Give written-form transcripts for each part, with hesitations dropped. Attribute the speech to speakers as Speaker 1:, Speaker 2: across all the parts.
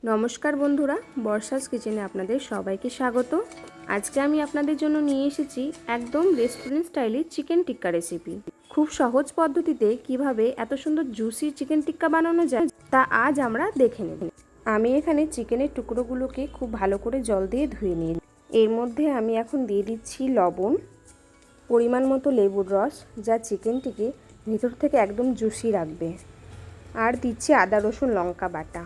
Speaker 1: নমস্কার বন্ধুরা, বর্ষাস কিচেনে আপনাদের সবাইকে স্বাগত। আজকে আমি আপনাদের জন্য নিয়ে এসেছি একদম রেস্টুরেন্ট স্টাইলে চিকেন টিক্কা রেসিপি। খুব সহজ পদ্ধতিতে কিভাবে এত সুন্দর জুসি চিকেন টিক্কা বানানো যায় তা আজ আমরা দেখে নেব। আমি এখানে চিকেনের টুকরোগুলোকে খুব ভালো করে জল দিয়ে ধুয়ে নিই। এর মধ্যে আমি এখন দিয়ে দিচ্ছি লবণ, পরিমাণ মতো লেবুর রস, যা চিকেনটিকে ভিতর থেকে একদম জুসি রাখবে, আর দিচ্ছি আদা রসুন লঙ্কা বাটা।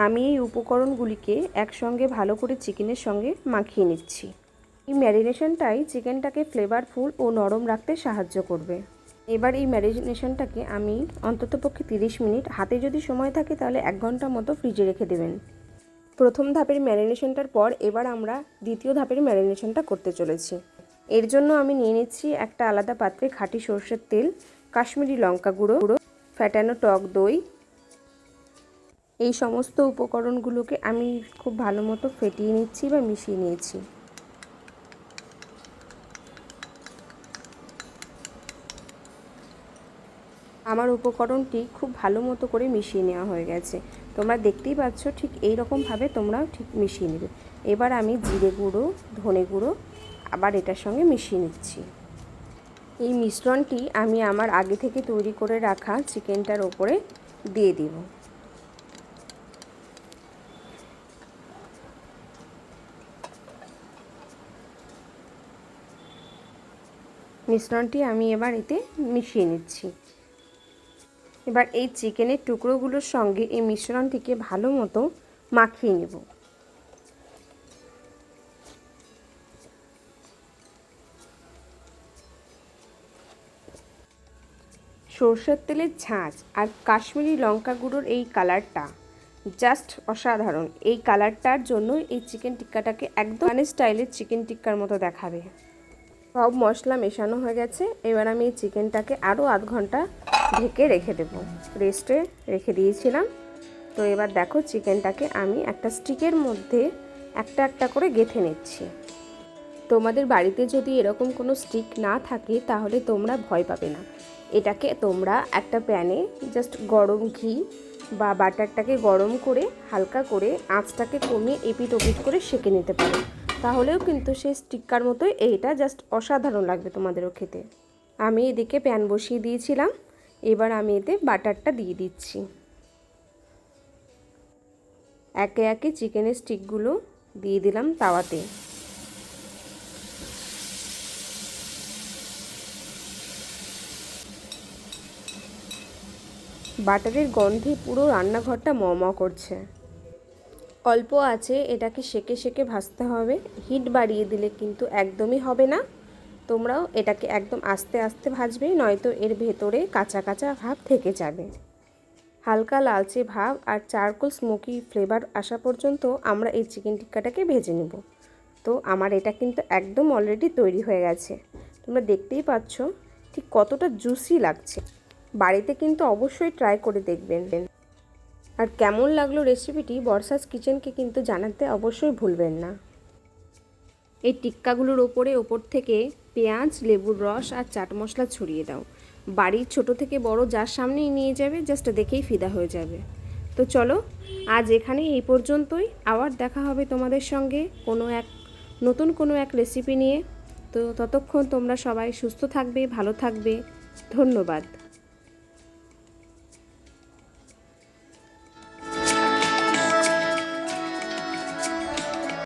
Speaker 1: আমি এই উপকরণগুলিকে একসঙ্গে ভালো করে চিকেনের সঙ্গে মাখিয়ে নিচ্ছি। এই ম্যারিনেশনটাই চিকেনটাকে ফ্লেভারফুল ও নরম রাখতে সাহায্য করবে। এবার এই ম্যারিনেশনটাকে আমি অন্ততপক্ষে 30 মিনিট, হাতে যদি সময় থাকে তাহলে 1 ঘন্টা মতো ফ্রিজে রেখে দেবেন। প্রথম ধাপের ম্যারিনেশনটার পর এবার আমরা দ্বিতীয় ধাপের ম্যারিনেশনটা করতে চলেছি। এর জন্য আমি নিয়ে নিচ্ছি একটা আলাদা পাত্রে খাঁটি সরষের তেল, কাশ্মীরি লঙ্কা গুঁড়ো, ফ্যাটানো টক দই। এই সমস্ত উপকরণগুলোকে আমি খুব ভালো মতো ফেটিয়ে নিচ্ছি বা মিশিয়ে নিয়েছি। আমার উপকরণটি খুব ভালো মতো করে মিশিয়ে নেওয়া হয়ে গেছে। তোমরা দেখতেই পাচ্ছ, ঠিক এই রকমভাবে তোমরাও ঠিক মিশিয়ে নেবে। এবার আমি জিরে গুঁড়ো, ধনে গুঁড়ো আবার এটার সঙ্গে মিশিয়ে নিচ্ছি। এই মিশ্রণটি আমি আমার আগে থেকে তৈরি করে রাখা চিকেনটার ওপরে দিয়ে দিব। মিশ্রণটি আমি এবার এতে মিশিয়ে নিচ্ছি। এবার এই চিকেনের টুকরোগুলোর সঙ্গে এই মিশ্রণটিকে ভালো মতো মাখিয়ে নেব। সরষের তেলের ঝাঁঝ আর কাশ্মীরি লঙ্কা গুঁড়োর এই কালারটা জাস্ট অসাধারণ। এই কালারটার জন্য এই চিকেন টিক্কাটাকে একদম স্টাইলের চিকেন টিক্কার মতো দেখাবে। সব মশলা মেশানো হয়ে গেছে। এবার আমি এই চিকেনটাকে আরও আধ ঘন্টা ঢেকে রেখে দেবো। রেস্টে রেখে দিয়েছিলাম। তো এবার দেখো, চিকেনটাকে আমি একটা স্টিকের মধ্যে একটা একটা করে গেঁথে নিচ্ছি। তোমাদের বাড়িতে যদি এরকম কোনো স্টিক না থাকে তাহলে তোমরা ভয় পাবে না। এটাকে তোমরা একটা প্যানে জাস্ট গরম ঘি বা বাটারটাকে গরম করে হালকা করে আঁচটাকে কমিয়ে এপিট ওপিট করে সেঁকে নিতে পারো। তাহলেও কিন্তু সেই স্টিক্কার মতোই এইটা জাস্ট অসাধারণ লাগবে তোমাদেরও খেতে। আমি এদিকে প্যান বসিয়ে দিয়েছিলাম। এবার আমি এতে বাটারটা দিয়ে দিচ্ছি। একে একে চিকেনের স্টিকগুলো দিয়ে দিলাম তাওয়াতে। বাটারের গন্ধে পুরো রান্নাঘরটা ম করছে। অল্প আছে এটাকে সেকে সেকে ভাজতে হবে। হিট বাড়িয়ে দিলে কিন্তু একদমই হবে না। তোমরাও এটাকে একদম আস্তে আস্তে ভাজবে, নয়তো এর ভেতরে কাঁচা কাঁচা ভাব থেকে যাবে। হালকা লালচে ভাব আর চারকোল স্মোকি ফ্লেভার আসা পর্যন্ত আমরা এই চিকেন টিক্কাটাকে ভেজে নেব। তো আমার এটা কিন্তু একদম অলরেডি তৈরি হয়ে গেছে। তোমরা দেখতেই পাচ্ছ ঠিক কতটা জুসি লাগছে। বাড়িতে কিন্তু অবশ্যই ট্রাই করে দেখবেন। আর কেমন লাগলো রেসিপিটি বর্ষাস কিচেনকে কিন্তু জানাতে অবশ্যই ভুলবেন না। এই টিক্কাগুলোর ওপর থেকে পেঁয়াজ, লেবুর রস আর চাট মশলা ছড়িয়ে দাও। বাড়ির ছোট থেকে বড় যার সামনেই নিয়ে যাবে, জাস্ট দেখেই ফিদা হয়ে যাবে। তো চলো, আজ এখানে এই পর্যন্তই। আবার দেখা হবে তোমাদের সঙ্গে নতুন কোনো এক রেসিপি নিয়ে। তো ততক্ষণ তোমরা সবাই সুস্থ থাকবে, ভালো থাকবে। ধন্যবাদ।